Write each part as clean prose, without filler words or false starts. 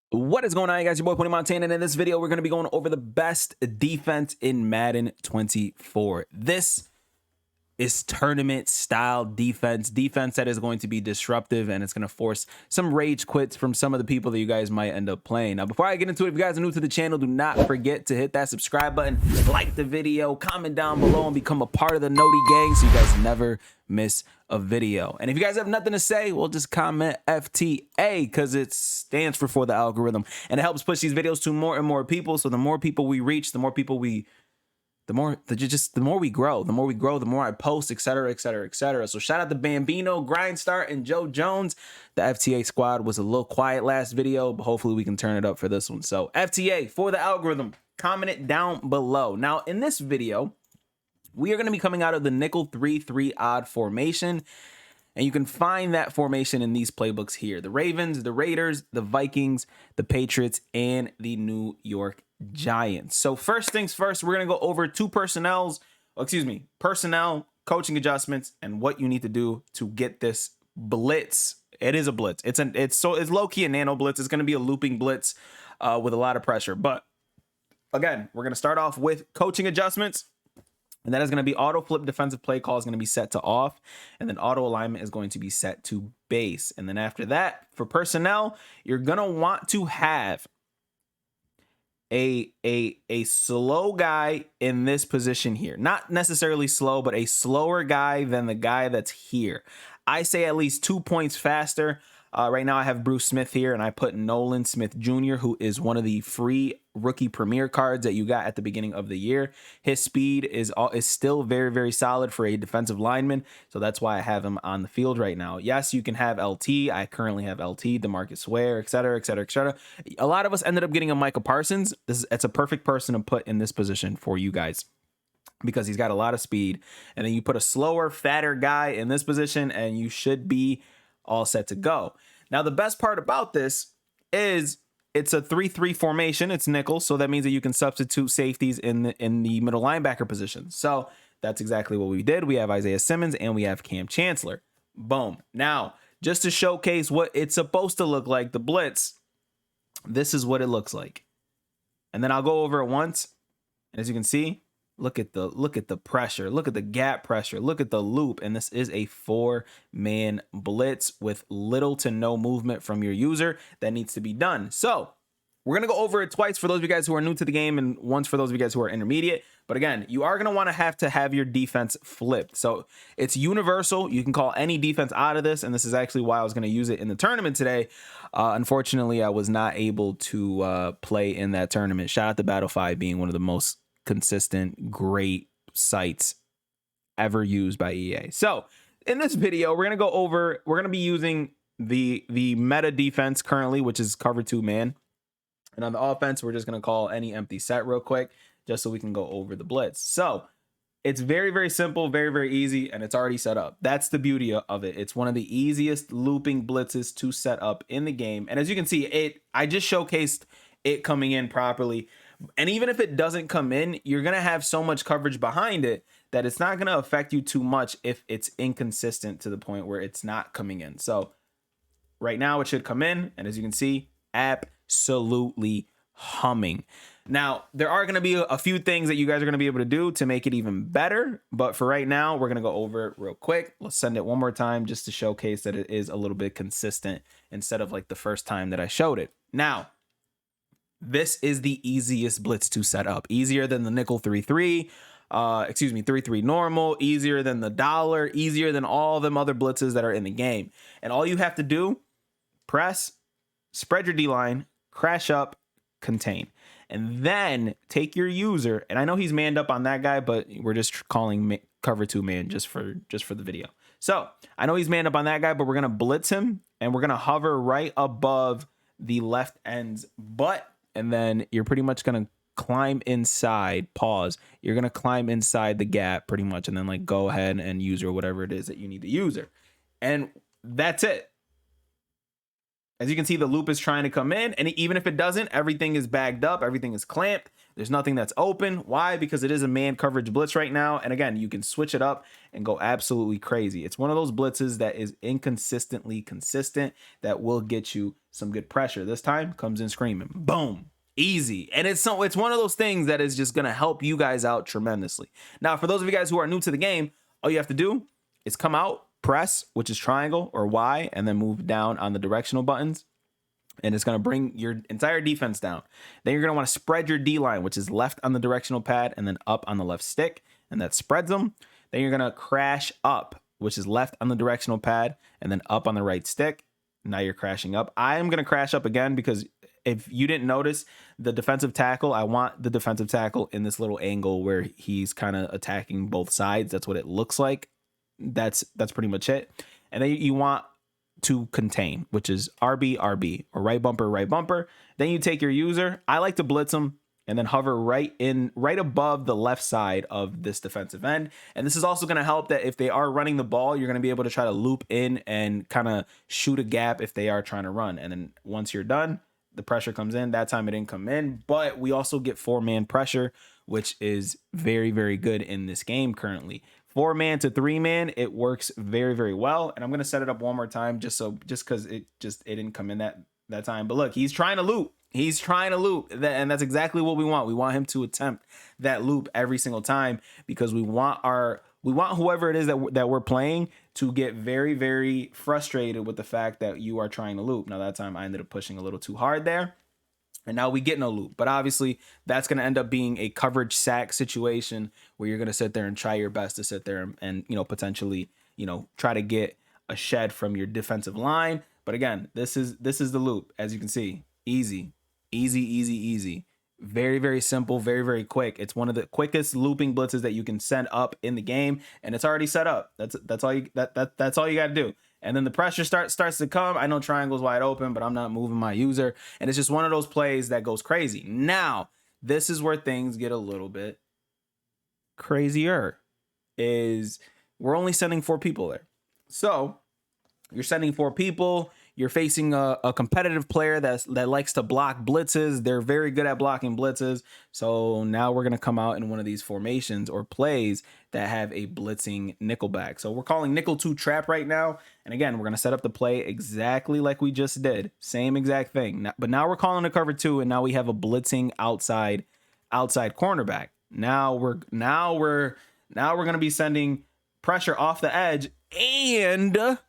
What is going on, guys? Your boy Pony Montana, and in this video, we're going to be going over the best defense in Madden 24. This is tournament style defense that is going to be disruptive, and it's going to force some rage quits from some of the people that you guys might end up playing. Now, before I get into it, if you guys are new to the channel, do not forget to hit that subscribe button, like the video, comment down below, and become a part of the Noti gang so you guys never miss a video. And if you guys have nothing to say, well, just comment FTA because it stands for the algorithm, and it helps push these videos to more and more people. So the more people we reach, the more people we the more we grow, the more I post, etc., etc., etc. So shout out to Bambino, Grindstar, and Joe Jones. The FTA squad was a little quiet last video, but hopefully we can turn it up for this one. So FTA for the algorithm, comment it down below. Now in this video, we are going to be coming out of the nickel 3-3 odd formation. And you can find that formation in these playbooks here: the Ravens, the Raiders, the Vikings, the Patriots, and the New York Giants. So first things first, we're going to go over personnel, coaching adjustments, and what you need to do to get this blitz. It is a blitz. It's low-key a nano blitz. It's going to be a looping blitz with a lot of pressure. But again, we're going to start off with coaching adjustments. And that is going to be auto flip defensive play call is going to be set to off. And then auto alignment is going to be set to base. And then after that, for personnel, you're going to want to have a slow guy in this position here. Not necessarily slow, but a slower guy than the guy that's here. I say at least 2 points faster. Right now I have Bruce Smith here, and I put Nolan Smith Jr., who is one of the free rookie premier cards that you got at the beginning of the year. His speed is still very, very solid for a defensive lineman, so that's why I have him on the field right now. Yes, you can have LT. I currently have LT, DeMarcus Ware, etc., etc., etc. A lot of us ended up getting a Micah Parsons. It's a perfect person to put in this position for you guys, because he's got a lot of speed. And then you put a slower, fatter guy in this position, and you should be all set to go. Now, the best part about this is it's a 3-3 formation. It's nickel, so that means that you can substitute safeties in the middle linebacker position. So that's exactly what we did. We have Isaiah Simmons and we have Cam Chancellor. Boom. Now, just to showcase what it's supposed to look like, the blitz, this is what it looks like. And then I'll go over it once. And as you can see, look at the pressure, look at the gap pressure, look at the loop, and this is a 4-man blitz with little to no movement from your user that needs to be done. So we're gonna go over it twice for those of you guys who are new to the game, and once for those of you guys who are intermediate. But again, you are gonna want to have your defense flipped. So it's universal. You can call any defense out of this, and this is actually why I was gonna use it in the tournament today. Unfortunately, I was not able to play in that tournament. Shout out to Battle 5 being one of the most consistent, great sites ever used by EA. So in this video, we're going to be using the meta defense currently, which is cover 2 man. And on the offense, we're just going to call any empty set real quick, just so we can go over the blitz. So it's very, very simple, very, very easy, and it's already set up. That's the beauty of it. It's one of the easiest looping blitzes to set up in the game. And as you can see, I just showcased it coming in properly. And even if it doesn't come in, you're going to have so much coverage behind it that it's not going to affect you too much if it's inconsistent to the point where it's not coming in. So right now it should come in. And as you can see, absolutely humming. Now, there are going to be a few things that you guys are going to be able to do to make it even better. But for right now, we're going to go over it real quick. Let's send it one more time just to showcase that it is a little bit consistent instead of like the first time that I showed it. Now, this is the easiest blitz to set up. Easier than the nickel 3-3, 3-3 normal, easier than the dollar, easier than all them other blitzes that are in the game. And all you have to do, press, spread your D-line, crash up, contain. And then take your user, and I know he's manned up on that guy, but we're just calling cover 2 man just for the video. So I know he's manned up on that guy, but we're going to blitz him, and we're going to hover right above the left end's butt. And then you're pretty much going to climb inside, pause. You're going to climb inside the gap pretty much, and then like go ahead and use or whatever it is that you need to use her. And that's it. As you can see, the loop is trying to come in, and even if it doesn't, everything is bagged up, everything is clamped. There's nothing that's open. Why? Because it is a man coverage blitz right now. And again, you can switch it up and go absolutely crazy. It's one of those blitzes that is inconsistently consistent that will get you some good pressure. This time comes in screaming, boom, easy. And it's one of those things that is just going to help you guys out tremendously. Now, for those of you guys who are new to the game, all you have to do is come out, press, which is triangle or Y, and then move down on the directional buttons. And it's going to bring your entire defense down. Then you're going to want to spread your D line, which is left on the directional pad and then up on the left stick. And that spreads them. Then you're going to crash up, which is left on the directional pad and then up on the right stick. Now you're crashing up. I am going to crash up again because if you didn't notice the defensive tackle, I want the defensive tackle in this little angle where he's kind of attacking both sides. That's what it looks like. That's pretty much it. And then you want to contain, which is RB, RB, or right bumper, right bumper. Then you take your user. I like to blitz them and then hover right above the left side of this defensive end. And this is also going to help that if they are running the ball, you're going to be able to try to loop in and kind of shoot a gap if they are trying to run. And then once you're done, the pressure comes in. That time it didn't come in, but we also get 4-man pressure, which is very, very good in this game currently. 4-man to 3-man, it works very, very well. And I'm going to set it up one more time just because it didn't come in that time. But look, he's trying to loop. He's trying to loop. And that's exactly what we want. We want him to attempt that loop every single time because we want whoever it is that we're playing to get very, very frustrated with the fact that you are trying to loop. Now that time I ended up pushing a little too hard there. And now we get no loop. But obviously, that's going to end up being a coverage sack situation where you're going to sit there and try your best to sit there and potentially, try to get a shed from your defensive line. But again, this is the loop. As you can see, easy, easy, easy, easy. Very, very simple, very, very quick. It's one of the quickest looping blitzes that you can send up in the game, and it's already set up. That's all you got to do. And then the pressure starts to come. I know triangle's wide open, but I'm not moving my user. And it's just one of those plays that goes crazy. Now, this is where things get a little bit crazier. Is we're only sending 4 people there. So you're sending 4 people. You're facing a competitive player that likes to block blitzes. They're very good at blocking blitzes. So now we're going to come out in one of these formations or plays that have a blitzing nickelback. So we're calling nickel 2 trap right now. And again, we're going to set up the play exactly like we just did. Same exact thing. But now we're calling a cover 2, and now we have a blitzing outside cornerback. Now we're going to be sending pressure off the edge and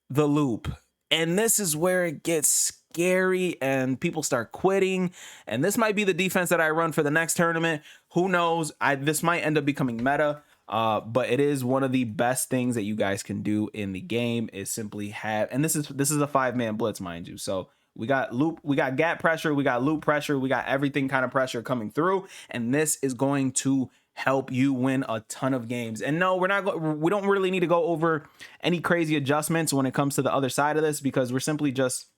the loop. And this is where it gets scary and people start quitting. And this might be the defense that I run for the next tournament. Who knows? This might end up becoming meta. But it is one of the best things that you guys can do in the game is simply have, and this is a 5-man blitz, mind you. So we got gap pressure, we got loop pressure, we got everything kind of pressure coming through. And this is going to help you win a ton of games. And no, we don't really need to go over any crazy adjustments when it comes to the other side of this, because we're simply just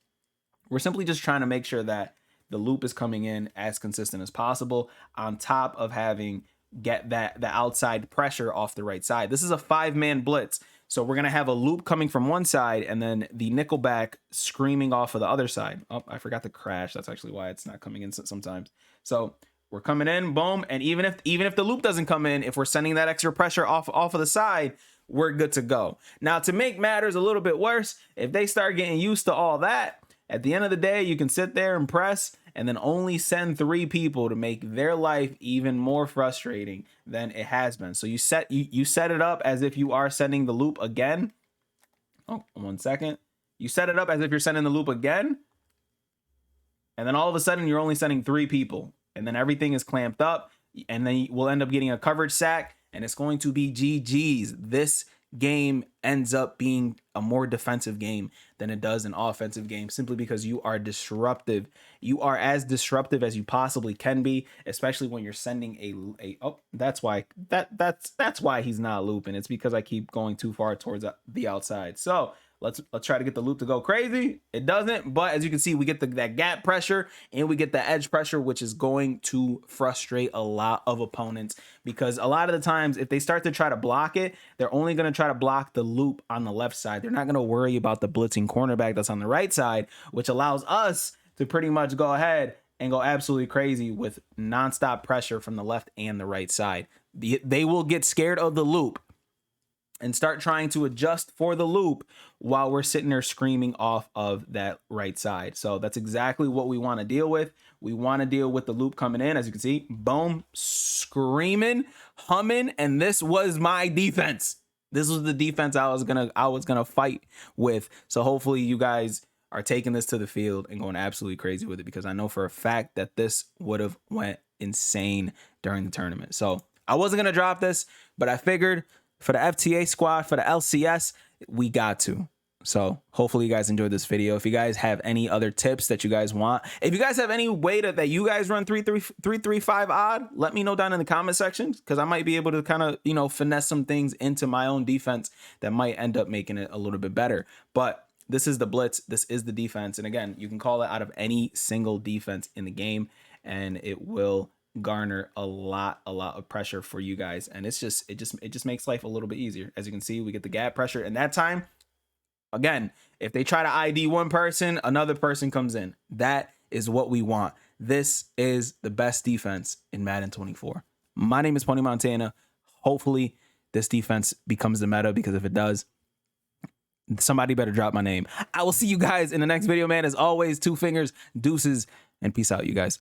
trying to make sure that the loop is coming in as consistent as possible, on top of having the outside pressure off the right side. This is a 5-man blitz. So we're going to have a loop coming from one side and then the nickelback screaming off of the other side. Oh, I forgot to crash. That's actually why it's not coming in sometimes. So we're coming in, boom. And even if the loop doesn't come in, if we're sending that extra pressure off of the side, we're good to go. Now, to make matters a little bit worse, if they start getting used to all that, at the end of the day, you can sit there and press and then only send 3 people to make their life even more frustrating than it has been. So you set it up as if you are sending the loop again. Oh, 1 second. You set it up as if you're sending the loop again. And then all of a sudden you're only sending 3 people. And then everything is clamped up. And then we'll end up getting a coverage sack. And it's going to be GG's. This game ends up being a more defensive game than it does an offensive game, simply because you are disruptive. You are as disruptive as you possibly can be, especially when you're sending that's why he's not looping. It's because I keep going too far towards the outside. So let's try to get the loop to go crazy. It doesn't, but as you can see, we get that gap pressure and we get the edge pressure, which is going to frustrate a lot of opponents, because a lot of the times if they start to try to block it, they're only going to try to block the loop on the left side. They're not going to worry about the blitzing cornerback that's on the right side, which allows us to pretty much go ahead and go absolutely crazy with nonstop pressure from the left and the right side. They will get scared of the loop and start trying to adjust for the loop while we're sitting there screaming off of that right side. So that's exactly what we want to deal with. We want to deal with the loop coming in. As you can see, boom, screaming, humming, and this was my defense. This was the defense I was gonna fight with. So hopefully you guys are taking this to the field and going absolutely crazy with it, because I know for a fact that this would have went insane during the tournament. So I wasn't gonna drop this, but I figured for the FTA squad, for the LCS, we got to. So hopefully you guys enjoyed this video. If you guys have any other tips that you guys want, if you guys have any way that you guys run 3-3-5 odd, let me know down in the comment section, because I might be able to kind of, you know, finesse some things into my own defense that might end up making it a little bit better. But this is the blitz. This is the defense. And again, you can call it out of any single defense in the game, and it will garner a lot of pressure for you guys. And it just makes life a little bit easier. As you can see, we get the gap pressure, and that time, again, if they try to ID one person, another person comes in. That is what we want. This is the best defense in Madden 24. My name is Pony Montana. Hopefully this defense becomes the meta, because if it does, somebody better drop my name. I will see you guys in the next video, man. As always, 2 fingers, deuces, and peace out, you guys.